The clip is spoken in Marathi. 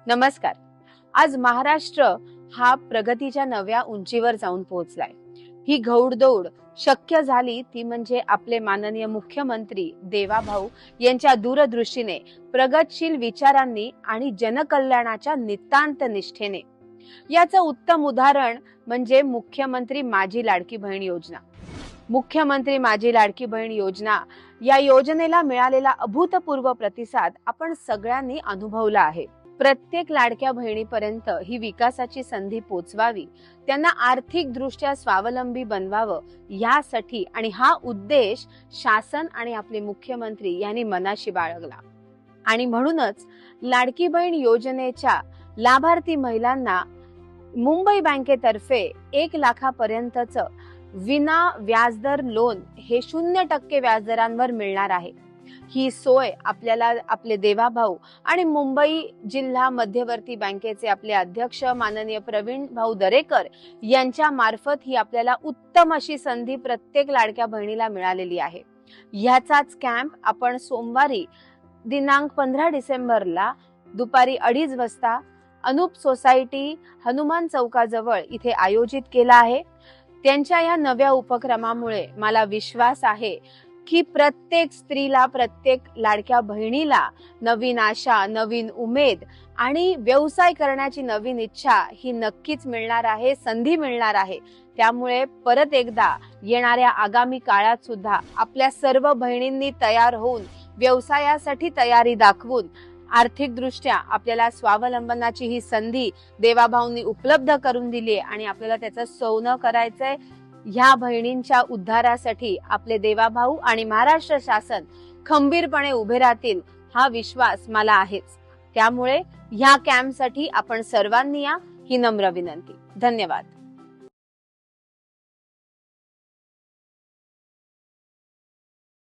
नमस्कार. आज महाराष्ट्र हा प्रगतीच्या नव्या उंचीवर जाऊन पोहोचलाय. ही घौडदौड शक्य झाली ती म्हणजे आपले माननीय मुख्यमंत्री देवाभाऊ यांच्या दूरदृष्टीने, प्रगतशील विचारांनी आणि जनकल्याणाच्या नितांत निष्ठेने. याचं उत्तम उदाहरण म्हणजे मुख्यमंत्री माझी लाडकी बहीण योजना. मुख्यमंत्री माझी लाडकी बहीण योजना या योजनेला मिळालेला अभूतपूर्व प्रतिसाद आपण सगळ्यांनी अनुभवला आहे. प्रत्येक लाडक्या बहिणीपर्यंत ही विकासाची संधी पोचवावी, त्यांना आर्थिक दृष्ट्या स्वावलंबी बनवावं यासाठी आणि हा उद्देश शासन आणि आपले मुख्यमंत्री यांनी मनाशी बाळगला. आणि म्हणूनच लाडकी बहीण योजनेच्या लाभार्थी महिलांना मुंबई बँकेतर्फे 1 लाखापर्यंतचं विना व्याजदर लोन हे 0% व्याजदरांवर मिळणार आहे. ही सोय आपल्याला आपले देवाभाऊ आणि मुंबई जिल्हा मध्यवर्ती बँकेचे आपले अध्यक्ष माननीय प्रवीण भाऊ दरेकर यांच्या मार्फत ही आपल्याला उत्तम अशी संधी प्रत्येक लाडक्या बहिणीला मिळालेली आहे. ह्याचाच कॅम्प आपण सोमवारी दिनांक 15 डिसेंबरला दुपारी 2:30 वाजता अनुप सोसायटी हनुमान चौकाजवळ इथे आयोजित केला आहे. त्यांच्या या नव्या उपक्रमामुळे मला विश्वास आहे की प्रत्येक स्त्रीला, प्रत्येक लाडक्या बहिणीला नवीन आशा, नवीन उमेद आणि व्यवसाय करण्याची नवीन इच्छा ही नक्कीच मिळणार आहे, संधी मिळणार आहे. त्यामुळे परत एकदा येणाऱ्या आगामी काळात सुद्धा आपल्या सर्व बहिणींनी तयार होऊन व्यवसायासाठी तयारी दाखवून आर्थिकदृष्ट्या आपल्याला स्वावलंबनाची ही संधी देवाभाऊंनी उपलब्ध करून दिली आणि आपल्याला त्याचं सोनं करायचंय. ह्या बहिणींच्या उद्धारासाठी आपले देवाभाऊ आणि महाराष्ट्र शासन खंबीरपणे उभे राहतील हा विश्वास मला आहेच. त्यामुळे ह्या कॅम्पसाठी आपण सर्वांनी या ही नम्र विनंती. धन्यवाद.